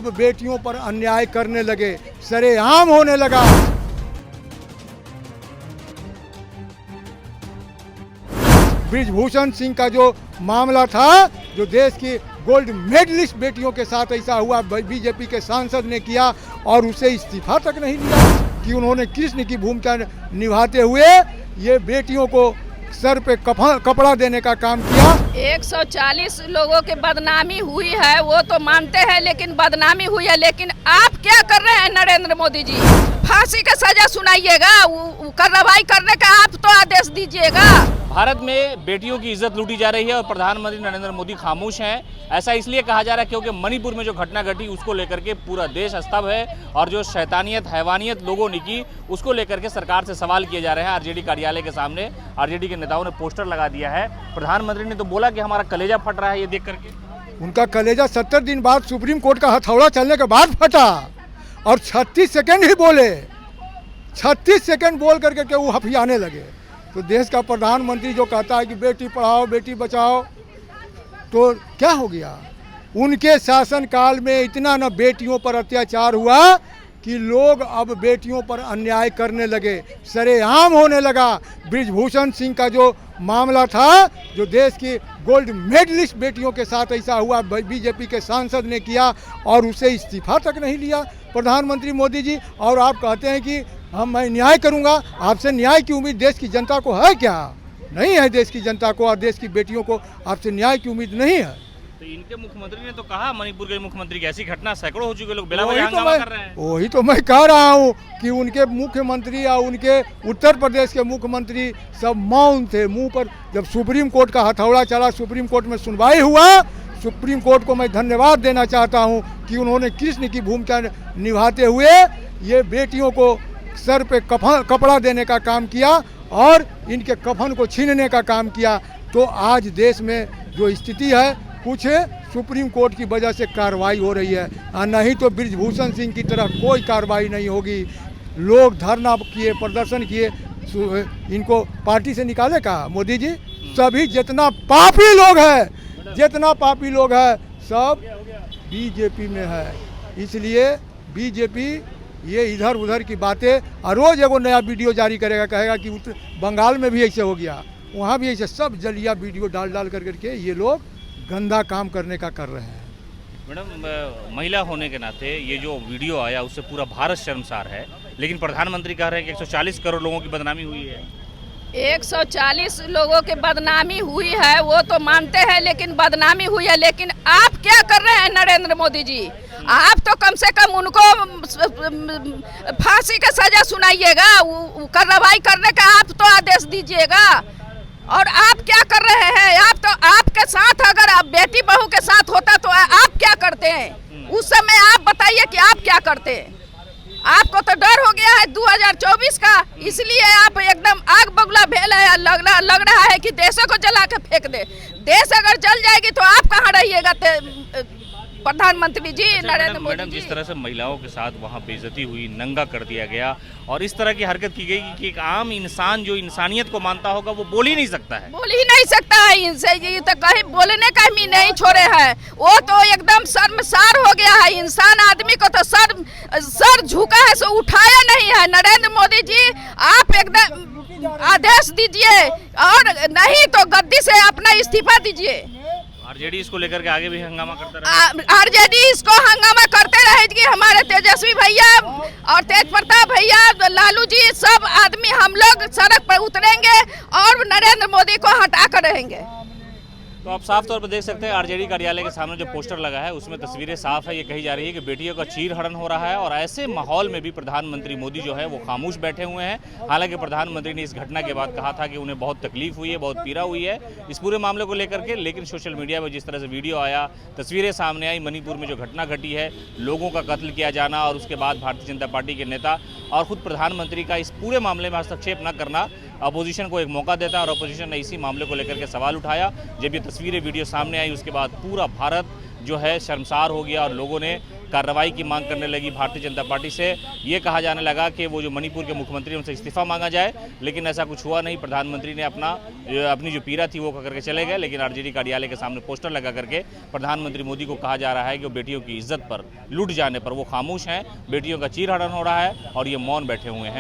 अब बेटियों पर अन्याय करने लगे, सरेआम होने लगा। बृजभूषण सिंह का जो मामला था, जो देश की गोल्ड मेडलिस्ट बेटियों के साथ ऐसा हुआ, बीजेपी के सांसद ने किया और उसे इस्तीफा तक नहीं दिया कि उन्होंने कृष्ण की भूमिका निभाते हुए ये बेटियों को सर पे कपड़ा देने का काम किया। 140 लोगों की बदनामी हुई है, वो तो मानते हैं, लेकिन बदनामी हुई है। लेकिन आप क्या कर रहे हैं नरेंद्र मोदी जी? फांसी का सजा सुनाइएगा, कार्रवाई करने का आप तो आदेश दीजिएगा। भारत में बेटियों की इज्जत लूटी जा रही है और प्रधानमंत्री नरेंद्र मोदी खामोश हैं। ऐसा इसलिए कहा जा रहा है क्योंकि मणिपुर में जो घटना घटी उसको लेकर के पूरा देश स्तब्ध है और जो शैतानियत हैवानियत लोगों ने की उसको लेकर के सरकार से सवाल किए जा रहे हैं। आरजेडी कार्यालय के सामने आरजेडी के नेताओं ने पोस्टर लगा दिया है। प्रधानमंत्री ने तो बोला कि हमारा कलेजा फट रहा है ये देख करके। उनका कलेजा 70 दिन बाद सुप्रीम कोर्ट का हथौड़ा चलने के बाद फटा और 36 सेकंड ही बोले, 36 सेकंड बोल करके वो हफियाने लगे। तो देश का प्रधानमंत्री जो कहता है कि बेटी पढ़ाओ बेटी बचाओ, तो क्या हो गया? उनके शासनकाल में इतना न बेटियों पर अत्याचार हुआ कि लोग अब बेटियों पर अन्याय करने लगे, सरेआम होने लगा। बृजभूषण सिंह का जो मामला था, जो देश की गोल्ड मेडलिस्ट बेटियों के साथ ऐसा हुआ, बीजेपी के सांसद ने किया और उसे इस्तीफा तक नहीं लिया प्रधानमंत्री मोदी जी। और आप कहते हैं कि मैं न्याय करूंगा। आपसे न्याय की उम्मीद देश की जनता को है क्या? नहीं है देश की जनता को और देश की बेटियों को आपसे न्याय की उम्मीद नहीं है। तो इनके मुख्यमंत्री ने तो कहा, मणिपुर के मुख्यमंत्री की ऐसी घटना सैकड़ों हो चुके, लोग बेला-बेला हंगामा कर रहे हैं। वही तो मैं कह रहा हूँ कि उनके मुख्यमंत्री या उनके उत्तर प्रदेश के मुख्यमंत्री सब मौन थे, मुंह पर। जब सुप्रीम कोर्ट का हथौड़ा चला, सुप्रीम कोर्ट में सुनवाई हुआ, सुप्रीम कोर्ट को मैं धन्यवाद देना चाहता हूँ कि उन्होंने कृष्ण की भूमिका निभाते हुए ये बेटियों को सर पे कपड़ा देने का काम किया और इनके कफन को छीनने का काम किया। तो आज देश में जो स्थिति है, कुछ सुप्रीम कोर्ट की वजह से कार्रवाई हो रही है, नहीं तो बृजभूषण सिंह की तरह कोई कार्रवाई नहीं होगी। लोग धरना किए, प्रदर्शन किए, इनको पार्टी से निकाले का मोदी जी? सभी जितना पापी लोग हैं सब बीजेपी में है। इसलिए बीजेपी ये इधर उधर की बातें, और रोज एगो नया वीडियो जारी करेगा, कहेगा कि बंगाल में भी ऐसे हो गया, वहाँ भी ऐसे, सब जलिया वीडियो डाल करके ये लोग गंदा काम करने का कर रहे हैं। मैडम, महिला होने के नाते ये जो वीडियो आया उससे पूरा भारत शर्मसार है, लेकिन प्रधानमंत्री कह रहे हैं कि 140 करोड़ लोगों की बदनामी हुई है। 140 लोगों की बदनामी हुई है, वो तो मानते हैं, लेकिन बदनामी हुई है। लेकिन आप क्या कर रहे हैं नरेंद्र मोदी जी? आप तो कम से कम उनको फांसी का सजा सुनाइएगा, कार्रवाई करने का आप तो आदेश दीजिएगा। और आप क्या कर रहे हैं? आप तो, आपके साथ अगर आप बेटी बहू के साथ होता तो आप क्या करते हैं उस समय? आप बताइए कि आप क्या करते हैं? आपको तो डर हो गया है 2024 का, इसलिए आप एकदम आग बगुला भेल है। लग रहा है कि देशों को जला के फेंक दे। देश अगर जल जाएगी तो आप कहाँ रहिएगा प्रधानमंत्री जी? नरेंद्र मोदी मैडम, जिस तरह से महिलाओं के साथ वहाँ बेइज्जती हुई, नंगा कर दिया गया और इस तरह की हरकत की गई कि एक आम इंसान जो इंसानियत को मानता होगा वो बोल ही नहीं सकता है। बोल ही नहीं सकता है इनसे, ये तो कहीं बोलने का भी नहीं छोड़े हैं। वो तो एकदम शर्मसार हो गया है। इंसान आदमी को तो सर झुका है, सो उठाया नहीं है। नरेंद्र मोदी जी, आप एकदम आदेश दीजिए और नहीं तो गद्दी से अपना इस्तीफा दीजिए। आरजेडी इसको लेकर के आगे भी हंगामा करता रहेगा। आरजेडी इसको हंगामा करते रहेगी। हमारे तेजस्वी भैया और तेज प्रताप भैया, लालू जी, सब आदमी हम लोग सड़क पर उतरेंगे और नरेंद्र मोदी को हटा कर रहेंगे। तो आप साफ तौर पर देख सकते हैं आरजेडी कार्यालय के सामने जो पोस्टर लगा है उसमें तस्वीरें साफ है। ये कही जा रही है कि बेटियों का चीरहरण हो रहा है और ऐसे माहौल में भी प्रधानमंत्री मोदी जो है वो खामोश बैठे हुए हैं। हालांकि प्रधानमंत्री ने इस घटना के बाद कहा था कि उन्हें बहुत तकलीफ हुई है, बहुत पीड़ा हुई है इस पूरे मामले को लेकर के। लेकिन सोशल मीडिया में जिस तरह से वीडियो आया, तस्वीरें सामने आई, मणिपुर में जो घटना घटी है, लोगों का कत्ल किया जाना और उसके बाद भारतीय जनता पार्टी के नेता और खुद प्रधानमंत्री का इस पूरे मामले में हस्तक्षेप न करना अपोजिशन को एक मौका देता है और अपोजिशन ने इसी मामले को लेकर के सवाल उठाया। जब ये तस्वीरें वीडियो सामने आई उसके बाद पूरा भारत जो है शर्मसार हो गया और लोगों ने कार्रवाई की मांग करने लगी भारतीय जनता पार्टी से। ये कहा जाने लगा कि वो जो मणिपुर के मुख्यमंत्री उनसे इस्तीफा मांगा जाए, लेकिन ऐसा कुछ हुआ नहीं। प्रधानमंत्री ने अपनी जो पीड़ा थी वो करके चले गए, लेकिन आरजेडी कार्यालय के सामने पोस्टर लगा करके प्रधानमंत्री मोदी को कहा जा रहा है कि वो बेटियों की इज्जत पर, लूट जाने पर वो खामोश हैं, बेटियों का चीरहरण हो रहा है और ये मौन बैठे हुए हैं।